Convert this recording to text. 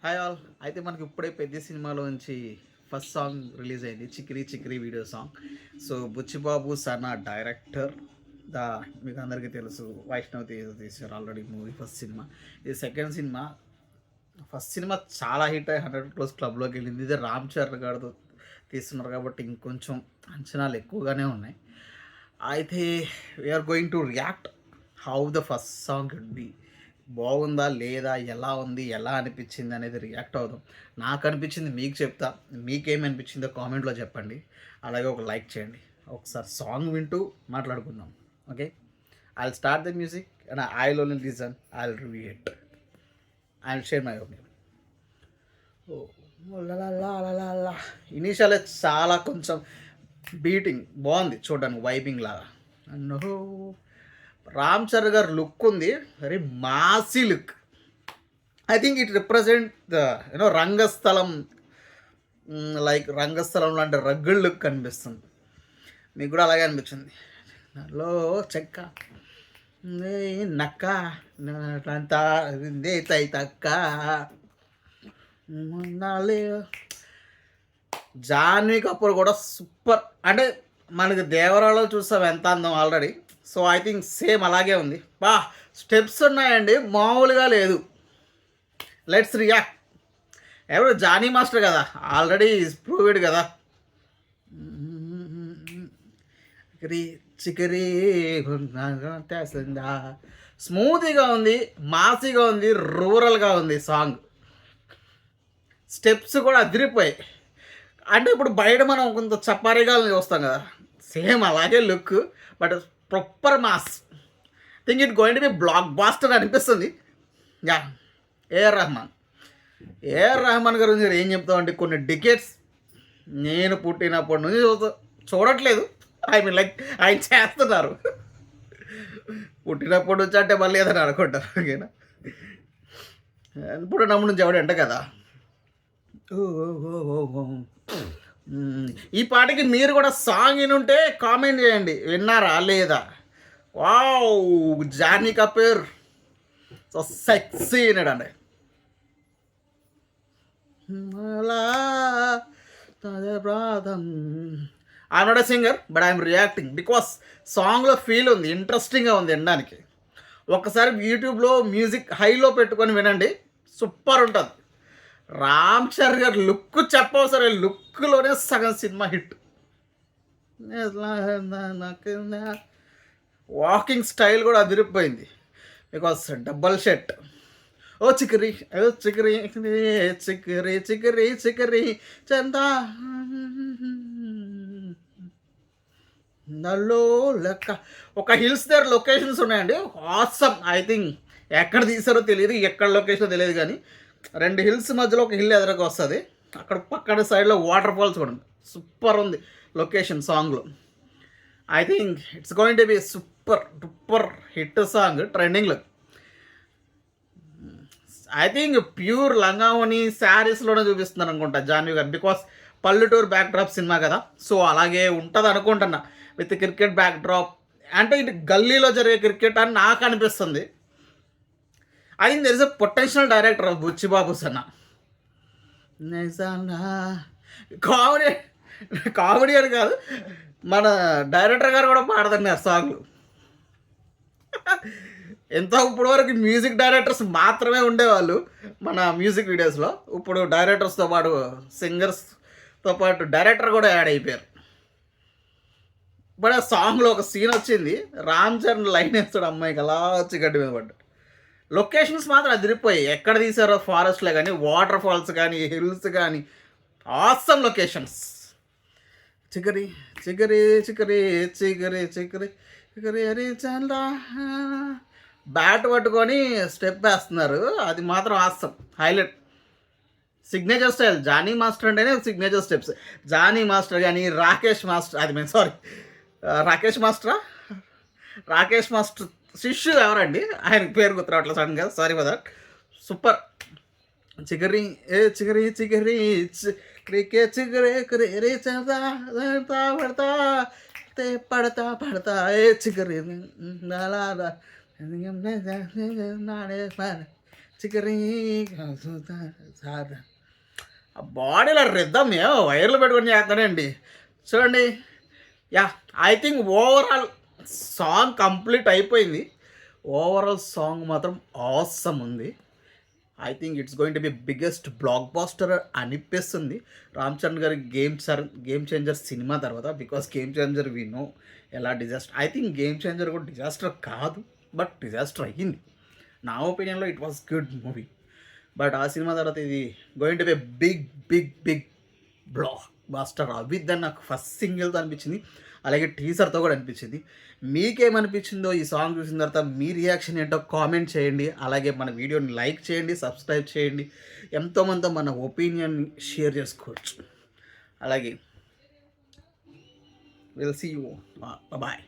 Hi all. అయితే మనకి ఇప్పుడే పెద్ద సినిమాలోంచి ఫస్ట్ సాంగ్ రిలీజ్ అయింది. 'చికిరి చికిరి' video song. So Buchibabu Sana director. ద మీకు అందరికీ తెలుసు, వైష్ణవ్ తేజ తీశారు ఆల్రెడీ మూవీ ఫస్ట్ సినిమా. ఇది సెకండ్ సినిమా. ఫస్ట్ సినిమా చాలా హిట్ అయ్యి 100 క్రోర్స్ క్లబ్లోకి వెళ్ళింది. ఇది రామ్ చరణ్ గారితో తీస్తున్నారు కాబట్టి ఇంకొంచెం అంచనాలు ఎక్కువగానే ఉన్నాయి. అయితే we are going to react how the first song could be. బాగుందా లేదా, ఎలా ఉంది, ఎలా అనిపించింది అనేది రియాక్ట్ అవుదాం. నాకు అనిపించింది మీకు చెప్తా, మీకేమనిపించిందో కామెంట్లో చెప్పండి. అలాగే ఒక లైక్ చేయండి. ఒకసారి సాంగ్ వింటూ మాట్లాడుకుందాం. Okay, I will start the music and I will only listen, I will review it, I will share my opinion. Initial చాలా కొంచెం బీటింగ్ బాగుంది చూడడానికి, వైబింగ్ లాగా. అండ్ రామ్ చరణ్ గారు లుక్ ఉంది, very massy look. I think it represent the Rangasthalam, like Rangasthalam లాంటి rugged look కనిపిస్తుంది. మీకు కూడా అలాగే అనిపించింది. దానిలో చెక్క నక్క తక్క జాన్వీ కపూర్ కూడా సూపర్. అంటే మనకి దేవరాలో చూసాం ఎంత అందం already. So I think same అలాగే ఉంది. స్టెప్స్ ఉన్నాయండి, మామూలుగా లేదు. Let's react. ఎవరు జానీ మాస్టర్ కదా, ఆల్రెడీ ప్రూవ్డ్ కదా. చికరీ స్మూతీగా ఉంది, మాసీగా ఉంది, రూరల్గా ఉంది సాంగ్. స్టెప్స్ కూడా అదిరిపోయాయి. అంటే ఇప్పుడు బయట మనం కొంత చప్పారీగా చూస్తాం కదా, సేమ్ అలాగే look, but proper mass. Think it going to be blockbuster అనిపిస్తుంది. యా, ఏఆర్ రెహమాన్ గురించి ఏం చెప్తామంటే, కొన్ని డికేట్స్ నేను పుట్టినప్పటి నుంచి చూడట్లేదు. ఐ మీన్ లైక్ ఆయన చేస్తున్నారు. పుట్టినప్పటి నుంచి అంటే మళ్ళీ ఏదైనా అనుకుంటారు. ఓకేనా, పుట్టినప్పటి నుంచి ఎవడంట కదా. ఈ పాటకి మీరు కూడా సాంగ్ వినుంటే కామెంట్ చేయండి, విన్నారా లేదా. Wow, Jani Kapoor so sexy వినడండి. I'm not a singer, but I'm reacting because సాంగ్లో ఫీల్ ఉంది, ఇంట్రెస్టింగ్గా ఉంది వినడానికి. ఒకసారి యూట్యూబ్లో మ్యూజిక్ హైలో పెట్టుకొని వినండి, సూపర్ ఉంటుంది. రామ్ చరణ్ గారు లుక్ చెప్పవసరం, లుక్లోనే సగం సినిమా హిట్. వాకింగ్ స్టైల్ కూడా అదిరిపోయింది, బికాస్ డబల్ షర్ట్. ఓ చికరీ, ఓ చికరీ చికరీ చికరీ చికరీ చందా నల్లో లెక్క. ఒక హిల్స్ దగ్గర లొకేషన్స్ ఉన్నాయండి, ఆసమ్. ఐ థింక్ ఎక్కడ తీసారో తెలియదు, ఎక్కడ లొకేషన్ తెలియదు, కానీ 2 హిల్స్ మధ్యలో ఒక హిల్ ఎదురుగా వస్తుంది. అక్కడ పక్కన సైడ్లో వాటర్ ఫాల్స్ కూడా ఉంది. సూపర్ ఉంది లొకేషన్ సాంగ్లో. I think it's going to be super hit song, ట్రెండింగ్లో. ఐ థింక్ ప్యూర్ లంగావని శారీస్లోనే చూపిస్తున్నారు అనుకుంటా జాన్వీ గారు, బికాస్ పల్లెటూరు బ్యాక్ డ్రాప్ సినిమా కదా. సో అలాగే ఉంటుంది అనుకుంటున్నా, విత్ క్రికెట్ బ్యాక్ డ్రాప్. అంటే ఇది గల్లీలో జరిగే క్రికెట్ అని నాకు అనిపిస్తుంది. I think there is a potential director Buchibabu Sana. Comedy అని కాదు, మన డైరెక్టర్ గారు కూడా పాడదన్నారు సాంగ్లు. ఎంతో ఇప్పుడు వరకు మ్యూజిక్ డైరెక్టర్స్ మాత్రమే ఉండేవాళ్ళు మన మ్యూజిక్ వీడియోస్లో. ఇప్పుడు డైరెక్టర్స్తో పాటు సింగర్స్తో పాటు డైరెక్టర్ కూడా యాడ్ అయిపోయారు. ఇప్పుడు ఆ సాంగ్లో ఒక సీన్ వచ్చింది, రామ్ చరణ్ లైన్ వేస్తాడు అమ్మాయికి, అలా వచ్చి గడ్డి మీద పడ్డాడు. లొకేషన్స్ మాత్రం అదిరిపోయాయి. ఎక్కడ తీసారో, ఫారెస్ట్లో కానీ, వాటర్ ఫాల్స్ కానీ, హిల్స్ కానీ, ఆసమ్ లొకేషన్స్. చికరీ చికరీ చికరీ చికరీ చికరీ చికరీ అరే చందా. బ్యాట్ పట్టుకొని స్టెప్ వేస్తున్నారు, అది మాత్రం awesome, highlight. Signature style Jani master అంటేనే సిగ్నేచర్ స్టెప్స్. జానీ మాస్టర్ కానీ, రాకేష్ మాస్టర్, అది సారీ రాకేష్ మాస్టర్ శిష్యు ఎవరండి, ఆయన పేరు గుర్తురావట్లేదు సడన్గా, సారీ ఫర్ దట్. సూపర్. చికరీ ఏ చికరీ చికరీ చికరీకే చికరే రే చందా పడతా పడతా పడతా ఏ చికరీ చికరీ ఆ బాడీలో రిద్దాం వైర్లు పెట్టుకొని చేస్తాడండి చూడండి. Yeah I think overall song complete అయిపోయింది. ఓవరాల్ సాంగ్ మాత్రం ఆసమ్ ఉంది. I think it's going to be biggest blockbuster అనిపిస్తుంది రామ్ చరణ్ గారి గేమ్ చేంజర్ సినిమా తర్వాత. Because game changer we know ఎలా disaster. I think game changer కూడా డిజాస్టర్ కాదు, బట్ డిజాస్టర్ అయ్యింది. నా ఒపీనియన్లో it was good movie. But ఆ సినిమా తర్వాత ఇది going to be big big big blockbuster అవిద్దని నాకు ఫస్ట్ సింగిల్తో అనిపించింది, అలాగే టీజర్తో కూడా అనిపించింది. మీకేమనిపించిందో ఈ సాంగ్ చూసిన తర్వాత మీ రియాక్షన్ ఏంటో కామెంట్ చేయండి. అలాగే మన వీడియోని లైక్ చేయండి, సబ్స్క్రైబ్ చేయండి. ఎంతోమంది మన ఒపీనియన్ షేర్ చేసుకోవచ్చు. అలాగే విల్ సీ యూ, బాయ్.